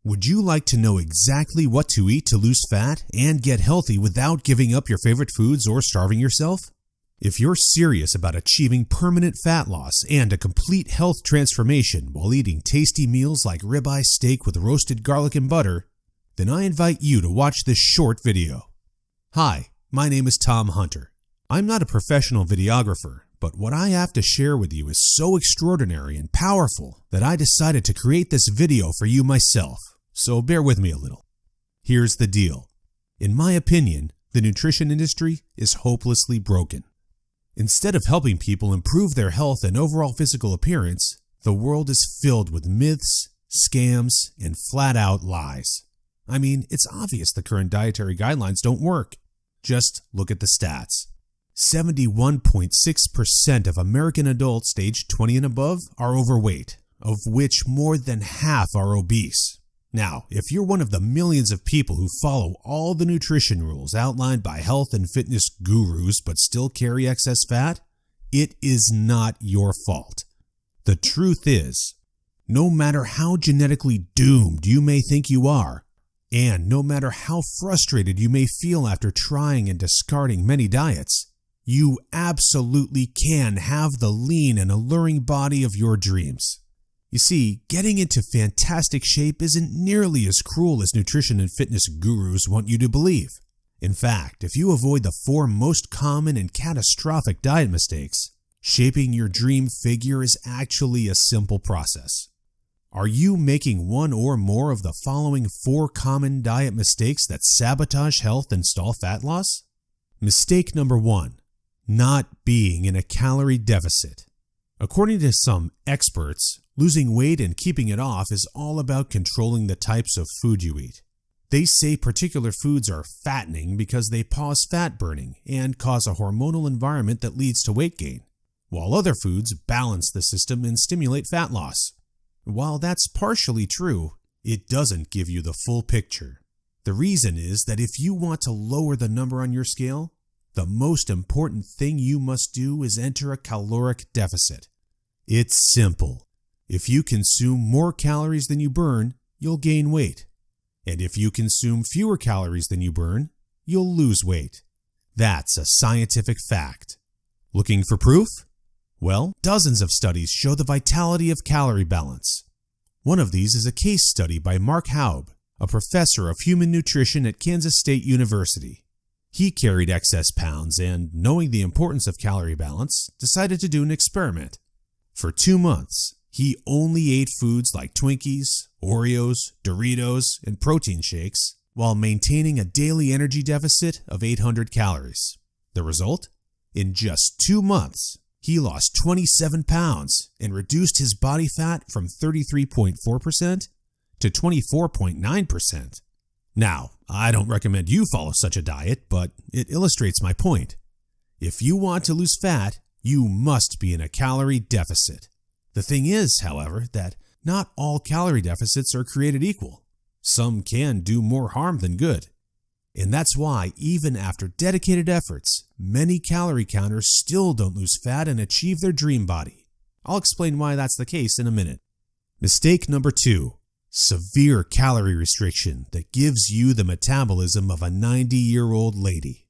Would you like to know exactly what to eat to lose fat and get healthy without giving up your favorite foods or starving yourself? If you're serious about achieving permanent fat loss and a complete health transformation while eating tasty meals like ribeye steak with roasted garlic and butter, then I invite you to watch this short video. Hi, my name is Tom Hunter. I'm not a professional videographer, but what I have to share with you is so extraordinary and powerful that I decided to create this video for you myself, so bear with me a little. Here's the deal. In my opinion, the nutrition industry is hopelessly broken. Instead of helping people improve their health and overall physical appearance, the world is filled with myths, scams, and flat-out lies. I mean, it's obvious the current dietary guidelines don't work. Just look at the stats. 71.6% of American adults aged 20 and above are overweight, of which more than half are obese. Now, if you're one of the millions of people who follow all the nutrition rules outlined by health and fitness gurus but still carry excess fat, it is not your fault. The truth is, no matter how genetically doomed you may think you are, and no matter how frustrated you may feel after trying and discarding many diets, you absolutely can have the lean and alluring body of your dreams. You see, getting into fantastic shape isn't nearly as cruel as nutrition and fitness gurus want you to believe. In fact, if you avoid the 4 most common and catastrophic diet mistakes, shaping your dream figure is actually a simple process. Are you making one or more of the following 4 common diet mistakes that sabotage health and stall fat loss? Mistake number 1. Not being in a calorie deficit. According to some experts, losing weight and keeping it off is all about controlling the types of food you eat. They say particular foods are fattening because they pause fat burning and cause a hormonal environment that leads to weight gain, while other foods balance the system and stimulate fat loss. While that's partially true, it doesn't give you the full picture. The reason is that if you want to lower the number on your scale, the most important thing you must do is enter a caloric deficit. It's simple. If you consume more calories than you burn, you'll gain weight. And if you consume fewer calories than you burn, you'll lose weight. That's a scientific fact. Looking for proof? Well, dozens of studies show the vitality of calorie balance. One of these is a case study by Mark Haub, a professor of human nutrition at Kansas State University. He carried excess pounds and, knowing the importance of calorie balance, decided to do an experiment. For 2 months, he only ate foods like Twinkies, Oreos, Doritos, and protein shakes while maintaining a daily energy deficit of 800 calories. The result? In just 2 months, he lost 27 pounds and reduced his body fat from 33.4% to 24.9%. Now, I don't recommend you follow such a diet, but it illustrates my point. If you want to lose fat, you must be in a calorie deficit. The thing is, however, that not all calorie deficits are created equal. Some can do more harm than good. And that's why, even after dedicated efforts, many calorie counters still don't lose fat and achieve their dream body. I'll explain why that's the case in a minute. Mistake number 2. Severe calorie restriction that gives you the metabolism of a 90-year-old lady.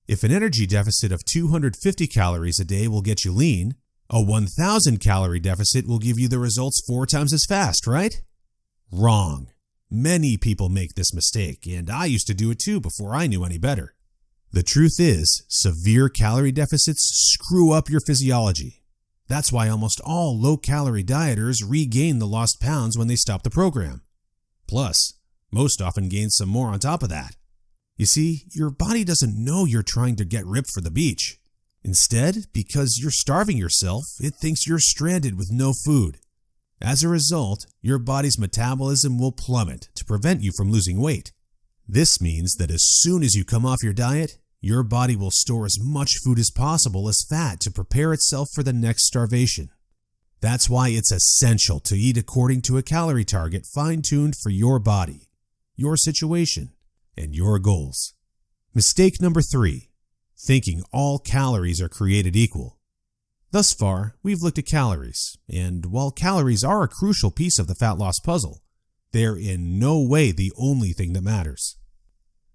If an energy deficit of 250 calories a day will get you lean, a 1,000 calorie deficit will give you the results 4 times as fast, right? Wrong. Many people make this mistake, and I used to do it too before I knew any better. The truth is, severe calorie deficits screw up your physiology. That's why almost all low-calorie dieters regain the lost pounds when they stop the program. Plus, most often gain some more on top of that. You see, your body doesn't know you're trying to get ripped for the beach. Instead, because you're starving yourself, it thinks you're stranded with no food. As a result, your body's metabolism will plummet to prevent you from losing weight. This means that as soon as you come off your diet, your body will store as much food as possible as fat to prepare itself for the next starvation. That's why it's essential to eat according to a calorie target fine-tuned for your body, your situation, and your goals. Mistake number 3. Thinking all calories are created equal. Thus far, we've looked at calories, and while calories are a crucial piece of the fat loss puzzle, they're in no way the only thing that matters.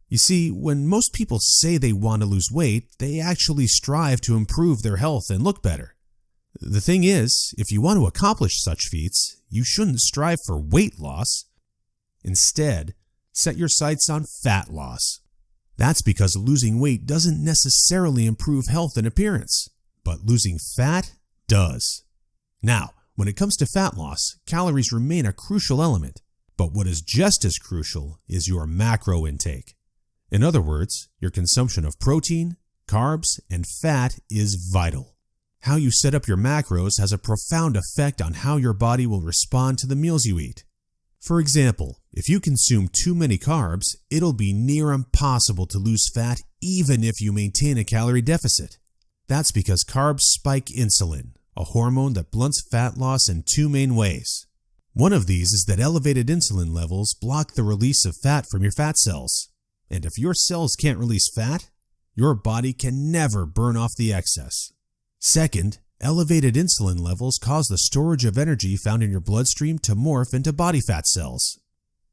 You see, when most people say they want to lose weight, they actually strive to improve their health and look better. The thing is, if you want to accomplish such feats, you shouldn't strive for weight loss. Instead, set your sights on fat loss. That's because losing weight doesn't necessarily improve health and appearance, but losing fat does. Now, when it comes to fat loss, calories remain a crucial element, but what is just as crucial is your macro intake. In other words, your consumption of protein, carbs, and fat is vital. How you set up your macros has a profound effect on how your body will respond to the meals you eat. For example, if you consume too many carbs, it'll be near impossible to lose fat even if you maintain a calorie deficit. That's because carbs spike insulin, a hormone that blunts fat loss in two main ways. One of these is that elevated insulin levels block the release of fat from your fat cells. And if your cells can't release fat, your body can never burn off the excess. Second, elevated insulin levels cause the storage of energy found in your bloodstream to morph into body fat cells.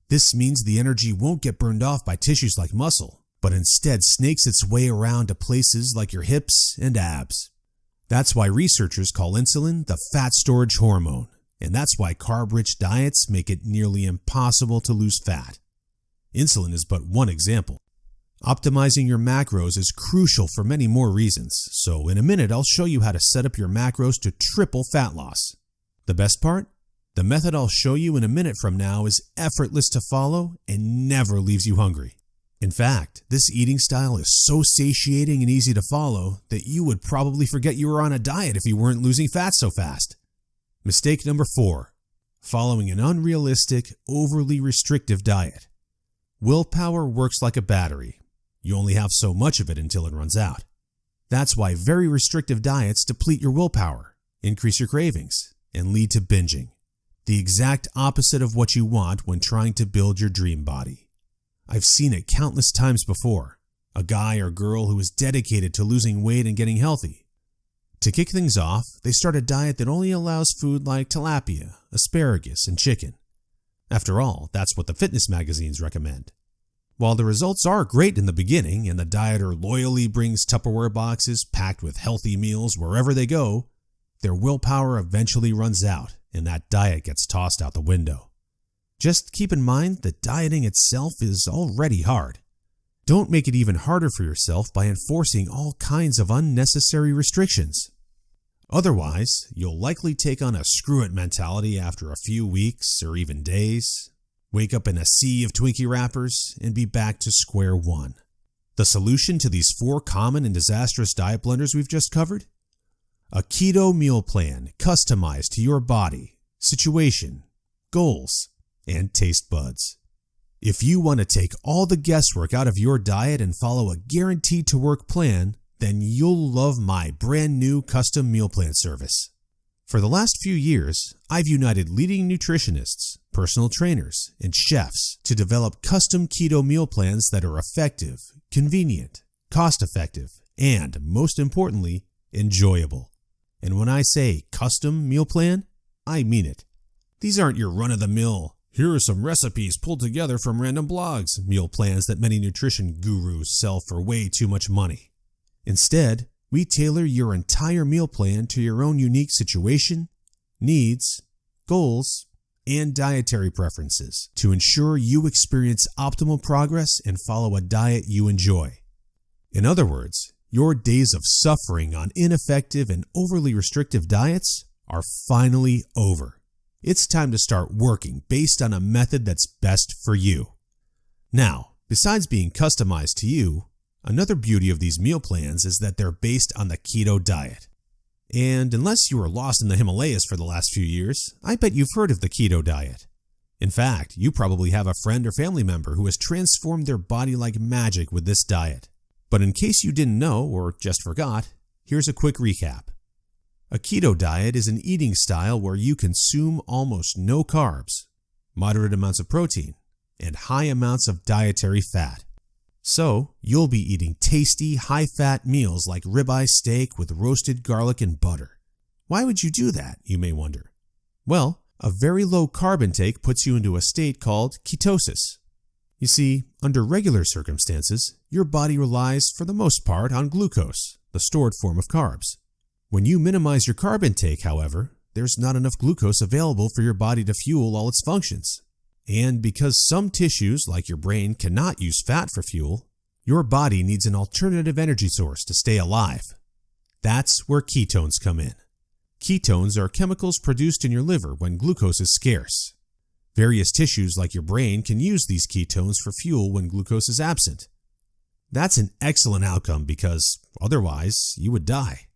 This means the energy won't get burned off by tissues like muscle, but instead snakes its way around to places like your hips and abs. That's why researchers call insulin the fat storage hormone, and that's why carb-rich diets make it nearly impossible to lose fat. Insulin is but one example. Optimizing your macros is crucial for many more reasons, so in a minute I'll show you how to set up your macros to triple fat loss. The best part? The method I'll show you in a minute from now is effortless to follow and never leaves you hungry. In fact, this eating style is so satiating and easy to follow that you would probably forget you were on a diet if you weren't losing fat so fast. Mistake number 4. Following an unrealistic, overly restrictive diet. Willpower works like a battery. You only have so much of it until it runs out. That's why very restrictive diets deplete your willpower, increase your cravings, and lead to binging. The exact opposite of what you want when trying to build your dream body. I've seen it countless times before. A guy or girl who is dedicated to losing weight and getting healthy. To kick things off, they start a diet that only allows food like tilapia, asparagus, and chicken. After all, that's what the fitness magazines recommend. While the results are great in the beginning and the dieter loyally brings Tupperware boxes packed with healthy meals wherever they go, their willpower eventually runs out and that diet gets tossed out the window. Just keep in mind that dieting itself is already hard. Don't make it even harder for yourself by enforcing all kinds of unnecessary restrictions. Otherwise, you'll likely take on a screw-it mentality after a few weeks or even days, wake up in a sea of Twinkie wrappers, and be back to square one. The solution to these 4 common and disastrous diet blunders we've just covered? A keto meal plan customized to your body, situation, goals, and taste buds. If you want to take all the guesswork out of your diet and follow a guaranteed-to-work plan, then you'll love my brand new custom meal plan service. For the last few years, I've united leading nutritionists, personal trainers, and chefs to develop custom keto meal plans that are effective, convenient, cost-effective, and, most importantly, enjoyable. And when I say custom meal plan, I mean it. These aren't your run-of-the-mill, here are some recipes pulled together from random blogs meal plans that many nutrition gurus sell for way too much money. Instead, we tailor your entire meal plan to your own unique situation, needs, goals, and dietary preferences to ensure you experience optimal progress and follow a diet you enjoy. In other words, your days of suffering on ineffective and overly restrictive diets are finally over. It's time to start working based on a method that's best for you. Now, besides being customized to you, another beauty of these meal plans is that they're based on the keto diet. And unless you were lost in the Himalayas for the last few years, I bet you've heard of the keto diet. In fact, you probably have a friend or family member who has transformed their body like magic with this diet. But in case you didn't know or just forgot, here's a quick recap. A keto diet is an eating style where you consume almost no carbs, moderate amounts of protein, and high amounts of dietary fat. So, you'll be eating tasty, high-fat meals like ribeye steak with roasted garlic and butter. Why would you do that, you may wonder? Well, A very low carb intake puts you into a state called ketosis. You see, under regular circumstances, your body relies for the most part on glucose, the stored form of carbs. When you minimize your carb intake, however, there's not enough glucose available for your body to fuel all its functions. And because some tissues, like your brain, cannot use fat for fuel, your body needs an alternative energy source to stay alive. That's where ketones come in. Ketones are chemicals produced in your liver when glucose is scarce. Various tissues like your brain can use these ketones for fuel when glucose is absent. That's an excellent outcome because otherwise you would die.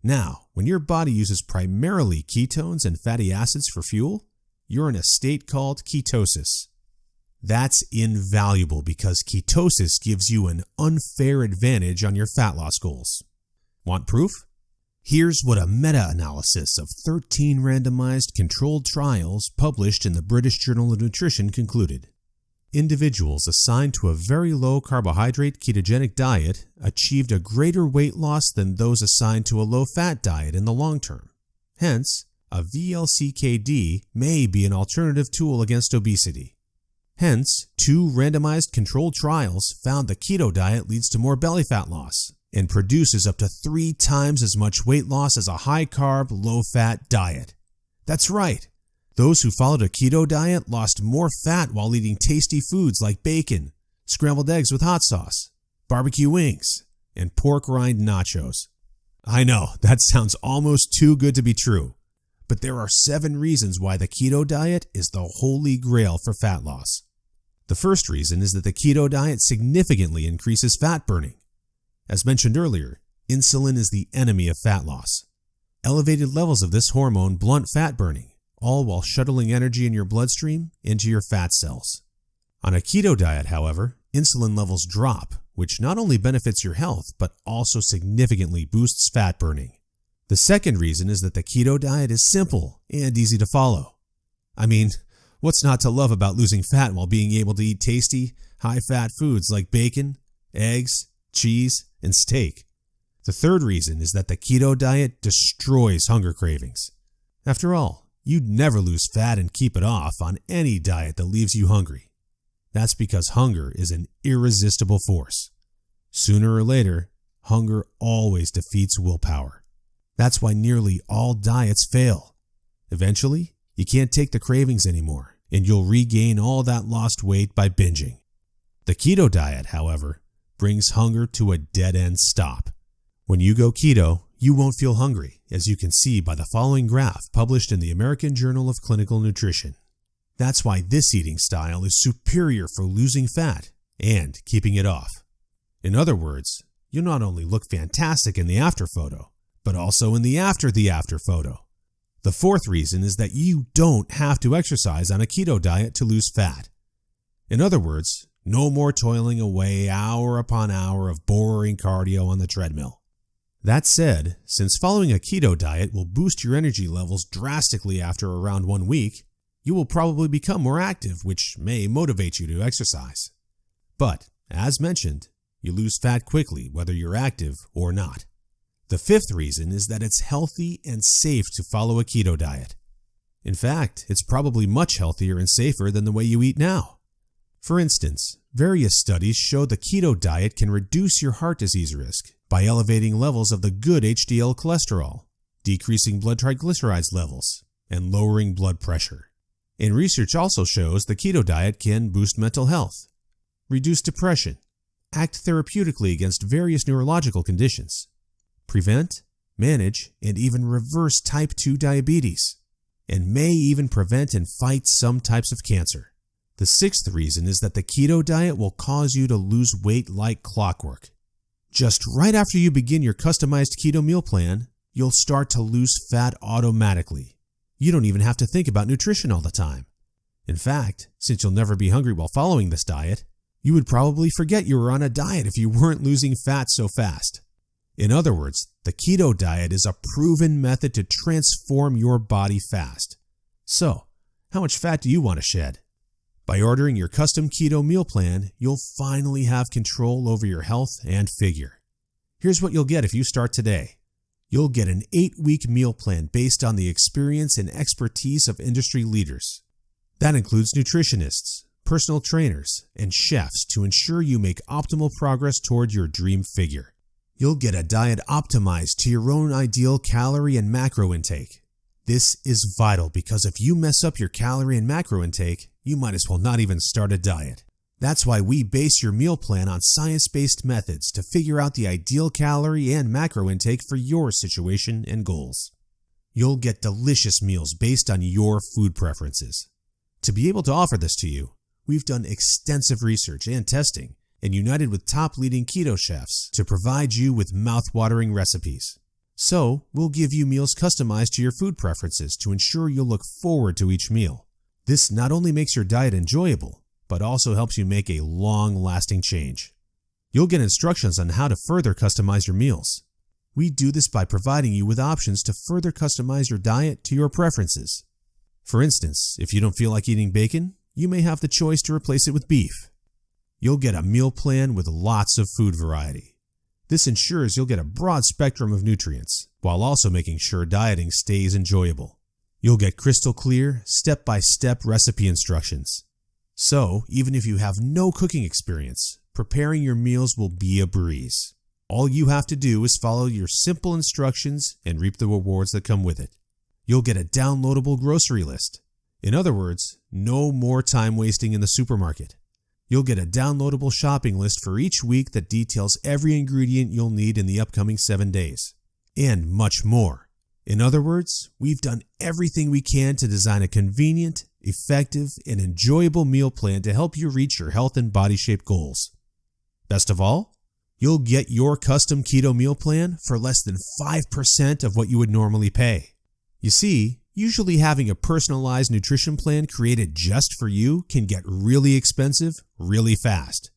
Now, when your body uses primarily ketones and fatty acids for fuel, you're in a state called ketosis. That's invaluable because ketosis gives you an unfair advantage on your fat loss goals. Want proof? Here's what a meta-analysis of 13 randomized controlled trials published in the British Journal of Nutrition concluded. Individuals assigned to a very low carbohydrate ketogenic diet achieved a greater weight loss than those assigned to a low-fat diet in the long term. Hence, a VLCKD may be an alternative tool against obesity. Hence, 2 randomized controlled trials found the keto diet leads to more belly fat loss and produces up to 3 times as much weight loss as a high-carb, low-fat diet. That's right. Those who followed a keto diet lost more fat while eating tasty foods like bacon, scrambled eggs with hot sauce, barbecue wings, and pork rind nachos. I know, that sounds almost too good to be true, but there are 7 reasons why the keto diet is the holy grail for fat loss. The first reason is that the keto diet significantly increases fat burning. As mentioned earlier, insulin is the enemy of fat loss. Elevated levels of this hormone blunt fat burning, all while shuttling energy in your bloodstream into your fat cells. On a keto diet, however, insulin levels drop, which not only benefits your health, but also significantly boosts fat burning. The second reason is that the keto diet is simple and easy to follow. I mean, what's not to love about losing fat while being able to eat tasty, high-fat foods like bacon, eggs, cheese, and steak? The third reason is that the keto diet destroys hunger cravings. After all, you'd never lose fat and keep it off on any diet that leaves you hungry. That's because hunger is an irresistible force. Sooner or later, hunger always defeats willpower. That's why nearly all diets fail. Eventually, you can't take the cravings anymore, and you'll regain all that lost weight by binging. The keto diet, however, brings hunger to a dead-end stop. When you go keto, you won't feel hungry, as you can see by the following graph published in the American Journal of Clinical Nutrition. That's why this eating style is superior for losing fat and keeping it off. In other words, you'll not only look fantastic in the after photo, but also in the after photo. The fourth reason is that you don't have to exercise on a keto diet to lose fat. In other words, no more toiling away hour upon hour of boring cardio on the treadmill. That said, since following a keto diet will boost your energy levels drastically after around 1 week, you will probably become more active, which may motivate you to exercise. But, as mentioned, you lose fat quickly whether you're active or not. The fifth reason is that it's healthy and safe to follow a keto diet. In fact, it's probably much healthier and safer than the way you eat now. For instance, various studies show the keto diet can reduce your heart disease risk by elevating levels of the good HDL cholesterol, decreasing blood triglycerides levels, and lowering blood pressure. And research also shows the keto diet can boost mental health, reduce depression, act therapeutically against various neurological conditions, prevent, manage, and even reverse type 2 diabetes, and may even prevent and fight some types of cancer. The sixth reason is that the keto diet will cause you to lose weight like clockwork. Just right after you begin your customized keto meal plan, you'll start to lose fat automatically. You don't even have to think about nutrition all the time. In fact, since you'll never be hungry while following this diet, you would probably forget you were on a diet if you weren't losing fat so fast. In other words, the keto diet is a proven method to transform your body fast. So, how much fat do you want to shed? By ordering your custom keto meal plan, you'll finally have control over your health and figure. Here's what you'll get if you start today. You'll get an 8-week meal plan based on the experience and expertise of industry leaders. That includes nutritionists, personal trainers, and chefs to ensure you make optimal progress toward your dream figure. You'll get a diet optimized to your own ideal calorie and macro intake. This is vital because if you mess up your calorie and macro intake, you might as well not even start a diet. That's why we base your meal plan on science-based methods to figure out the ideal calorie and macro intake for your situation and goals. You'll get delicious meals based on your food preferences. To be able to offer this to you, we've done extensive research and testing and united with top leading keto chefs to provide you with mouth-watering recipes. So, we'll give you meals customized to your food preferences to ensure you'll look forward to each meal. This not only makes your diet enjoyable, but also helps you make a long-lasting change. You'll get instructions on how to further customize your meals. We do this by providing you with options to further customize your diet to your preferences. For instance, if you don't feel like eating bacon, you may have the choice to replace it with beef. You'll get a meal plan with lots of food variety. This ensures you'll get a broad spectrum of nutrients, while also making sure dieting stays enjoyable. You'll get crystal clear, step-by-step recipe instructions. So, even if you have no cooking experience, preparing your meals will be a breeze. All you have to do is follow your simple instructions and reap the rewards that come with it. You'll get a downloadable grocery list. In other words, no more time wasting in the supermarket. You'll get a downloadable shopping list for each week that details every ingredient you'll need in the upcoming 7 days. And much more. In other words, we've done everything we can to design a convenient, effective, and enjoyable meal plan to help you reach your health and body shape goals. Best of all, you'll get your custom keto meal plan for less than 5% of what you would normally pay. You see, usually having a personalized nutrition plan created just for you can get really expensive really fast.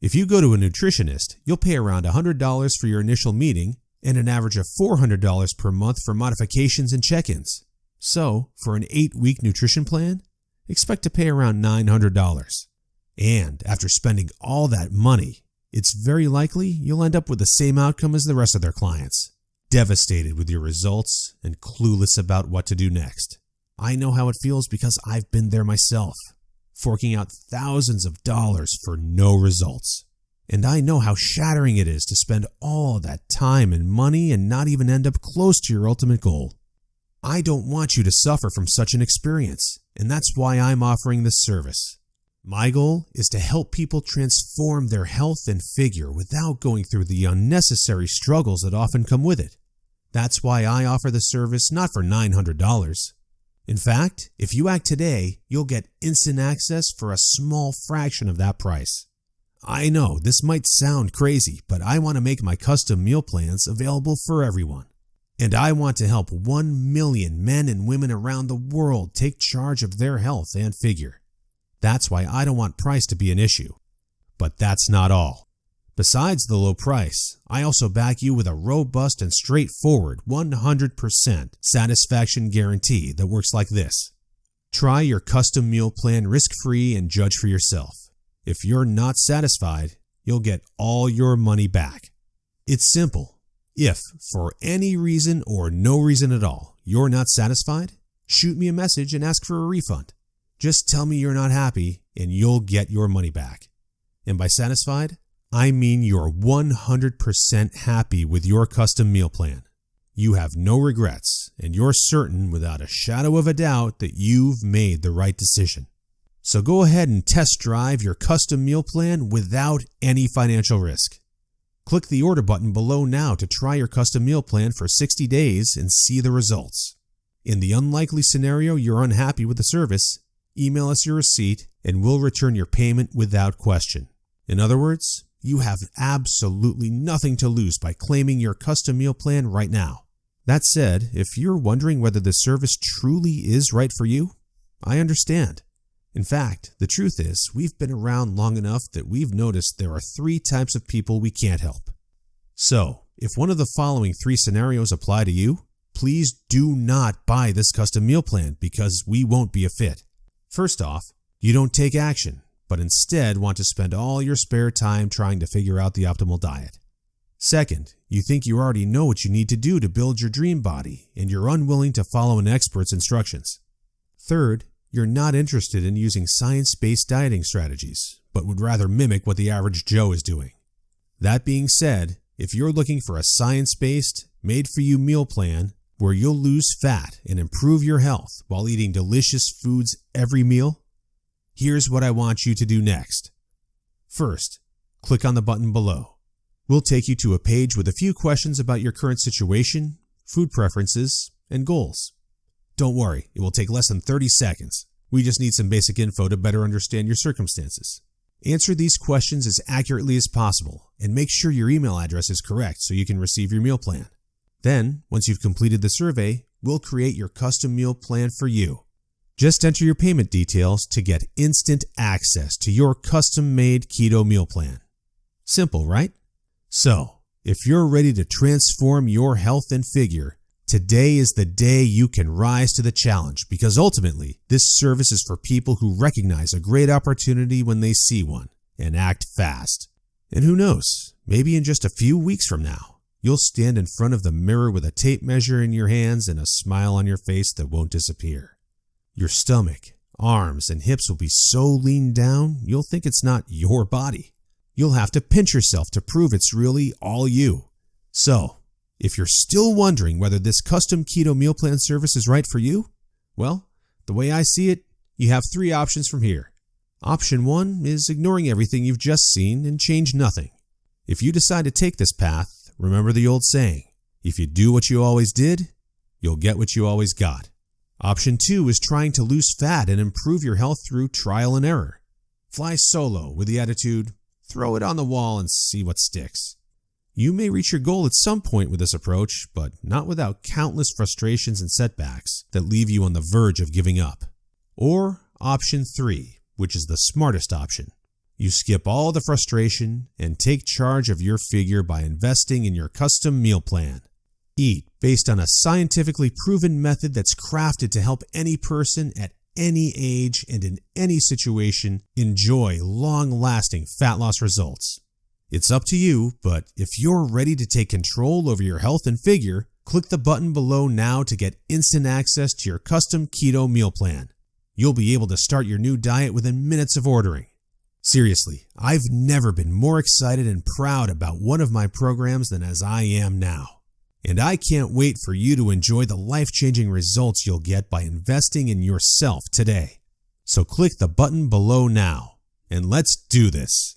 If you go to a nutritionist, you'll pay around $100 for your initial meeting and an average of $400 per month for modifications and check-ins. So, for an 8-week nutrition plan, expect to pay around $900. And after spending all that money, it's very likely you'll end up with the same outcome as the rest of their clients. Devastated with your results and clueless about what to do next. I know how it feels because I've been there myself, forking out thousands of dollars for no results. And I know how shattering it is to spend all that time and money and not even end up close to your ultimate goal. I don't want you to suffer from such an experience, and that's why I'm offering this service. My goal is to help people transform their health and figure without going through the unnecessary struggles that often come with it. That's why I offer the service not for $900. In fact, if you act today, you'll get instant access for a small fraction of that price. I know this might sound crazy, but I want to make my custom meal plans available for everyone. And I want to help 1 million men and women around the world take charge of their health and figure. That's why I don't want price to be an issue. But that's not all. Besides the low price, I also back you with a robust and straightforward 100% satisfaction guarantee that works like this. Try your custom meal plan risk-free and judge for yourself. If you're not satisfied, you'll get all your money back. It's simple. If, for any reason or no reason at all, you're not satisfied, shoot me a message and ask for a refund. Just tell me you're not happy and you'll get your money back. And by satisfied, I mean you're 100% happy with your custom meal plan. You have no regrets and you're certain without a shadow of a doubt that you've made the right decision. So go ahead and test drive your custom meal plan without any financial risk. Click the order button below now to try your custom meal plan for 60 days and see the results. In the unlikely scenario you're unhappy with the service, email us your receipt and we'll return your payment without question. In other words, you have absolutely nothing to lose by claiming your custom meal plan right now. That said, if you're wondering whether the service truly is right for you, I understand. In fact, the truth is, we've been around long enough that we've noticed there are 3 types of people we can't help. So, if one of the following 3 scenarios apply to you, please do not buy this custom meal plan because we won't be a fit. First off, you don't take action, but instead want to spend all your spare time trying to figure out the optimal diet. Second, you think you already know what you need to do to build your dream body, and you're unwilling to follow an expert's instructions. Third, you're not interested in using science-based dieting strategies, but would rather mimic what the average Joe is doing. That being said, if you're looking for a science-based, made-for-you meal plan where you'll lose fat and improve your health while eating delicious foods every meal, here's what I want you to do next. First, click on the button below. We'll take you to a page with a few questions about your current situation, food preferences, and goals. Don't worry, it will take less than 30 seconds. We just need some basic info to better understand your circumstances. Answer these questions as accurately as possible and make sure your email address is correct so you can receive your meal plan. Then, once you've completed the survey, we'll create your custom meal plan for you. Just enter your payment details to get instant access to your custom-made keto meal plan. Simple, right? So, if you're ready to transform your health and figure, today is the day you can rise to the challenge, because ultimately, this service is for people who recognize a great opportunity when they see one and act fast. And who knows, maybe in just a few weeks from now, you'll stand in front of the mirror with a tape measure in your hands and a smile on your face that won't disappear. Your stomach, arms, and hips will be so lean down, you'll think it's not your body. You'll have to pinch yourself to prove it's really all you. So, if you're still wondering whether this custom keto meal plan service is right for you, well, the way I see it, you have 3 options from here. Option 1 is ignoring everything you've just seen and change nothing. If you decide to take this path, remember the old saying, if you do what you always did, you'll get what you always got. Option 2 is trying to lose fat and improve your health through trial and error. Fly solo with the attitude, throw it on the wall and see what sticks. You may reach your goal at some point with this approach, but not without countless frustrations and setbacks that leave you on the verge of giving up. Or option 3, which is the smartest option. You skip all the frustration and take charge of your figure by investing in your custom meal plan. Eat based on a scientifically proven method that's crafted to help any person at any age and in any situation enjoy long-lasting fat loss results. It's up to you, but if you're ready to take control over your health and figure, click the button below now to get instant access to your custom keto meal plan. You'll be able to start your new diet within minutes of ordering. Seriously, I've never been more excited and proud about one of my programs than as I am now. And I can't wait for you to enjoy the life-changing results you'll get by investing in yourself today. So click the button below now, and let's do this.